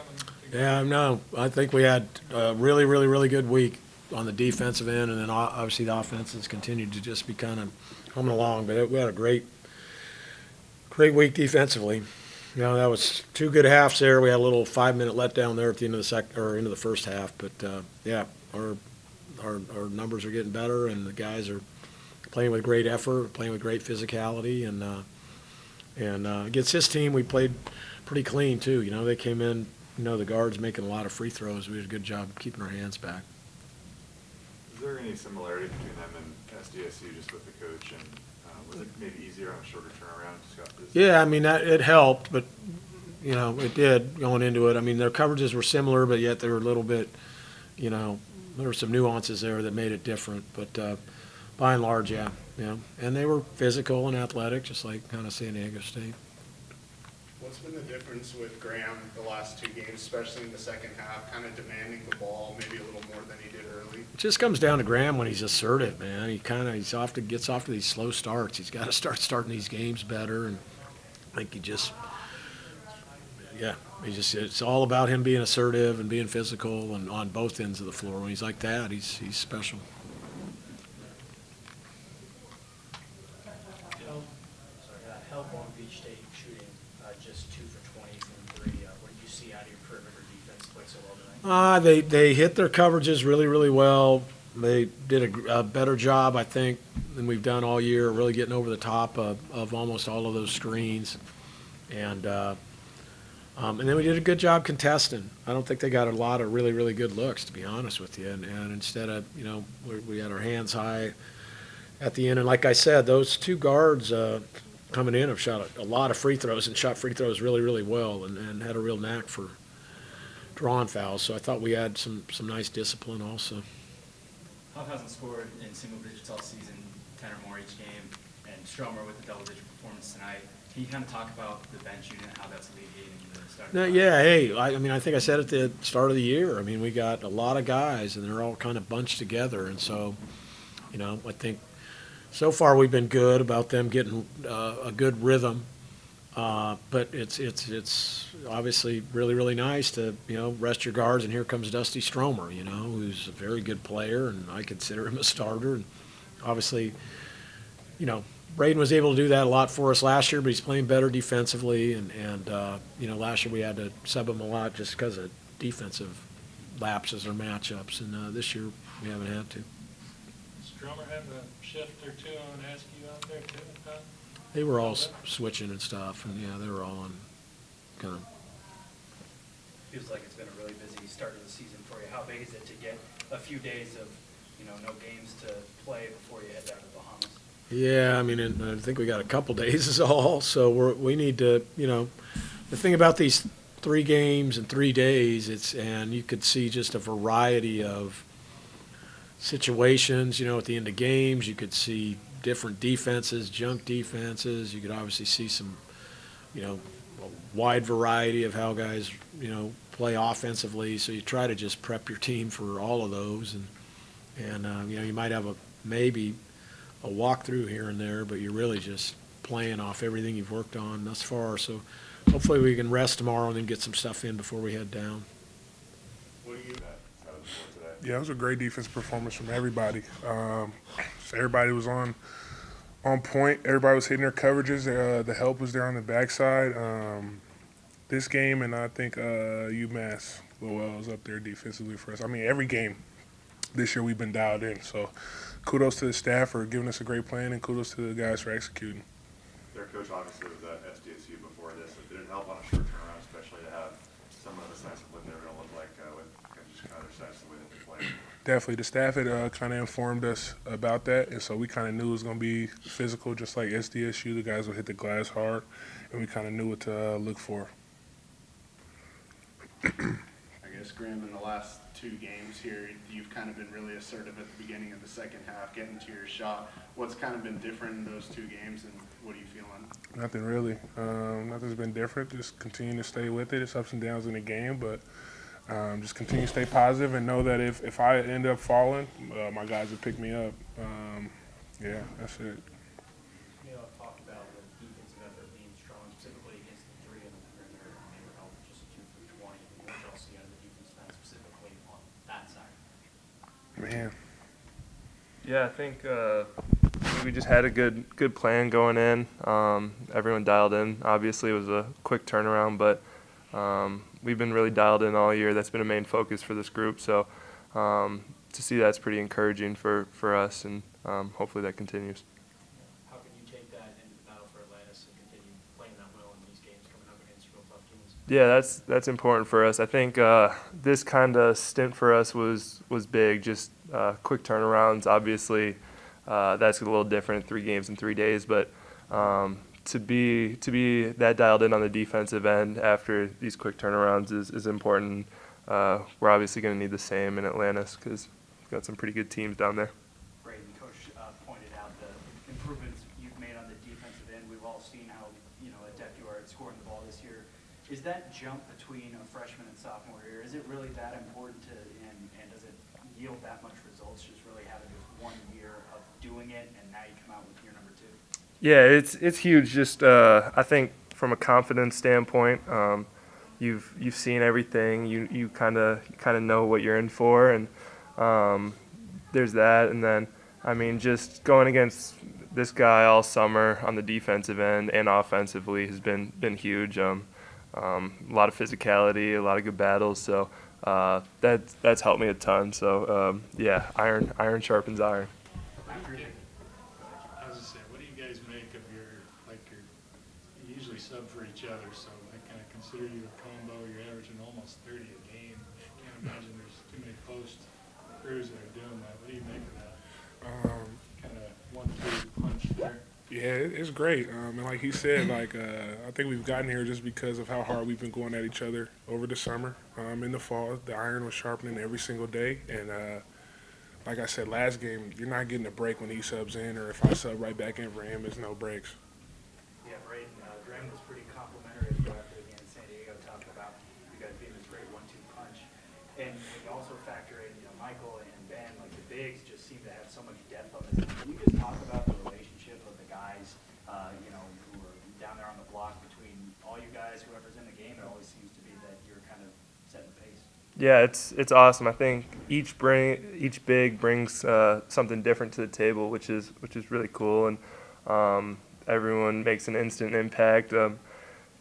coming together? Yeah, no, I think we had a really, really, really good week on the defensive end, and then obviously the offense has continued to just be kind of coming along. But we had a great week defensively. You know, that was two good halves there. We had a little 5-minute letdown there at the end of the into the first half. But yeah, our numbers are getting better, and the guys are playing with great effort, playing with great physicality, and against this team we played pretty clean too. You know, they came in. You know, the guards making a lot of free throws. We did a good job keeping our hands back. Is there any similarity between them and SDSU just with the coach, and was it maybe easier on a shorter turnaround? Yeah, I mean, it helped, but, you know, it did going into it. I mean, their coverages were similar, but yet they were a little bit, you know, there were some nuances there that made it different. But by and large, yeah. And they were physical and athletic, just like kind of San Diego State. What's been the difference with Graham the last two games, especially in the second half, kind of demanding the ball maybe a little more than he did early? It just comes down to Graham when he's assertive, man. He gets off to these slow starts. He's got to start starting these games better, and I think it's all about him being assertive and being physical and on both ends of the floor. When he's like that, he's special. Help on Beach State shooting just 2 for 20 from 3. What did you see out of your perimeter defense played so well tonight? They hit their coverages really, really well. They did a better job, I think, than we've done all year, really getting over the top of almost all of those screens. And then we did a good job contesting. I don't think they got a lot of really, really good looks, to be honest with you. And instead of, you know, we had our hands high at the end. And like I said, those two guards coming in have shot a lot of free throws and shot free throws really, really well and had a real knack for drawing fouls. So I thought we had some nice discipline also. Huff hasn't scored in single digits all season, 10 or more each game, and Stromer with a double-digit performance tonight. Can you kind of talk about the bench unit and how that's alleviating the start? Yeah, hey, I mean, I think I said at the start of the year, I mean, we got a lot of guys, and they're all kind of bunched together. And so, you know, I think so far we've been good about them getting a good rhythm. But it's obviously really, really nice to, you know, rest your guards, and here comes Dusty Stromer, you know, who's a very good player, and I consider him a starter. And obviously, you know, Braden was able to do that a lot for us last year, but he's playing better defensively. And you know, last year we had to sub him a lot just because of defensive lapses or matchups, and this year we haven't had to. Stromer having a shift or two on SQ out there too, Tom? They were all switching and stuff, and yeah, they were all on kind of. Feels like it's been a really busy start of the season for you. How big is it to get a few days of, you know, no games to play before you head down to the Bahamas? Yeah, I mean, and I think we got a couple days is all, so we need to, you know, the thing about these 3 games in 3 days, and you could see just a variety of situations, you know, at the end of games. You could see different defenses, junk defenses. You could obviously see some, you know, a wide variety of how guys, you know, play offensively. So you try to just prep your team for all of those, and you know, you might have maybe a walkthrough here and there, but you're really just playing off everything you've worked on thus far. So hopefully we can rest tomorrow and then get some stuff in before we head down. What do you Yeah, it was a great defense performance from everybody. So everybody was on point. Everybody was hitting their coverages. The help was there on the backside. This game, and I think UMass Lowell was up there defensively for us. I mean, every game this year we've been dialed in. So kudos to the staff for giving us a great plan, and kudos to the guys for executing. Their coach obviously was at SDSU before this. Did it help on a short turnaround, especially to have someone of the size of what they were going to look like with just kind of their size the way that they play? Definitely. The staff had kind of informed us about that, and so we kind of knew it was going to be physical, just like SDSU. The guys would hit the glass hard, and we kind of knew what to look for. I guess, Graham, in the last 2 games here, you've kind of been really assertive at the beginning of the second half, getting to your shot. What's kind of been different in those 2 games, and what are you feeling? Nothing really. Nothing's been different. Just continue to stay with it. It's ups and downs in the game, but just continue to stay positive and know that if I end up falling, my guys will pick me up. Yeah, that's it. You know, talk about the defensive effort being strong, specifically against the 3 and the perimeter. They were held just 2 for 20. What's Man. Yeah, I think we just had a good plan going in. Everyone dialed in. Obviously, it was a quick turnaround, but we've been really dialed in all year. That's been a main focus for this group. So to see that's pretty encouraging for us, and hopefully that continues. How can you take that into the battle for Atlantis and continue playing that well in these games coming up against real tough teams? Yeah, that's important for us. I think this kind of stint for us was big. Just quick turnarounds. Obviously, that's a little different. 3 games in 3 days, but to be that dialed in on the defensive end after these quick turnarounds is important. We're obviously going to need the same in Atlantis because we've got some pretty good teams down there. Braden, Coach pointed out the improvements you've made on the defensive end. We've all seen how adept you are at scoring the ball this year. Is that jump between a freshman and sophomore year, is it really that important and does it yield that much results, just really having this 1 year of doing it and now you come out with year number 2? Yeah, it's huge. Just I think from a confidence standpoint, you've seen everything. You kind of know what you're in for, and there's that. And then I mean, just going against this guy all summer on the defensive end and offensively has been huge. A lot of physicality, a lot of good battles. So that's helped me a ton. So yeah, iron sharpens iron. I was just saying, what do you guys make of you usually sub for each other, so I kind of consider you a combo. You're averaging almost 30 a game. I can't imagine there's too many post crews that are doing that. What do you make of that? Kind of 1-2 punch there. Yeah, it's great. And like he said, I think we've gotten here just because of how hard we've been going at each other over the summer. In the fall, the iron was sharpening every single day. And like I said, last game, you're not getting a break when he subs in, or if I sub right back in for him, there's no breaks. Yeah, Braden, Graham was pretty complimentary of you after the game in San Diego, talking about you guys being this great 1-2 punch. And when you also factor in, Michael and Ben, like the bigs just seem to have so much depth on this. Can you just talk about the relationship of the guys, who are down there on the block between all you guys, whoever's in the game? It always seems to be that you're kind of setting the pace. Yeah, it's awesome. I think each big brings something different to the table, which is really cool, and everyone makes an instant impact.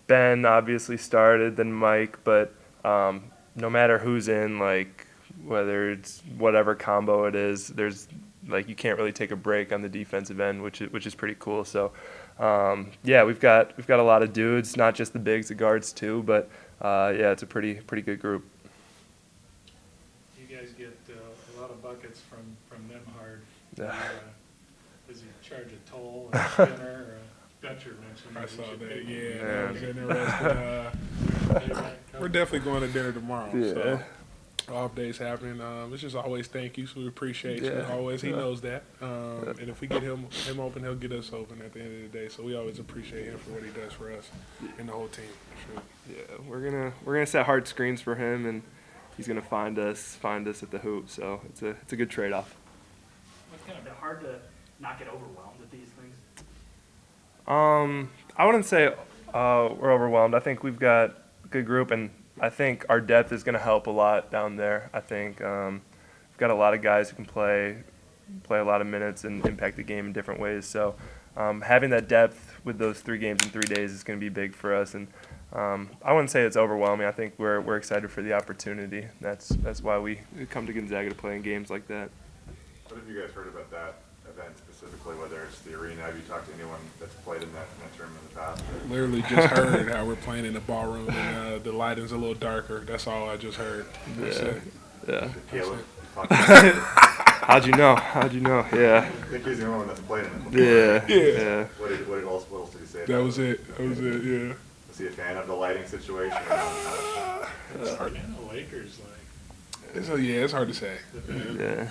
Ben obviously started, then Mike, but no matter who's in, whether it's whatever combo it is, there's you can't really take a break on the defensive end, which is pretty cool. So yeah, we've got a lot of dudes, not just the bigs, the guards too, but yeah, it's a pretty good group. You guys get a lot of buckets from them hard. Yeah. Does he charge a toll, a spinner, or a Dutcher mentioned? I that saw he should that, pay yeah. more. That was interesting. We're definitely going to dinner tomorrow. Yeah. So off days happening. It's just always thank you, so we appreciate you. Yeah. Always, he knows that. And if we get him open, he'll get us open at the end of the day. So we always appreciate him for what he does for us and the whole team. Sure. Yeah, we're gonna set hard screens for him, and he's gonna find us at the hoop. So it's a good trade-off. It's kind of hard to not get overwhelmed at these things. I wouldn't say we're overwhelmed. I think we've got a good group, and I think our depth is going to help a lot down there. I think we've got a lot of guys who can play a lot of minutes and impact the game in different ways. So having that depth with those 3 games in 3 days is going to be big for us. And I wouldn't say it's overwhelming. I think we're excited for the opportunity. That's why we come to Gonzaga to play in games like that. What have you guys heard about that event specifically, whether it's the arena? Have you talked to anyone that's played in that tournament in the past? Literally just heard how we're playing in the ballroom and the lighting's a little darker. That's all I just heard. Yeah. Caleb, How'd you know? Yeah. I think he's the only one that's played in it before. Yeah. What else did he say? That was it. Yeah. Was he a fan of the lighting situation? And the Lakers, It's hard to say. Yeah.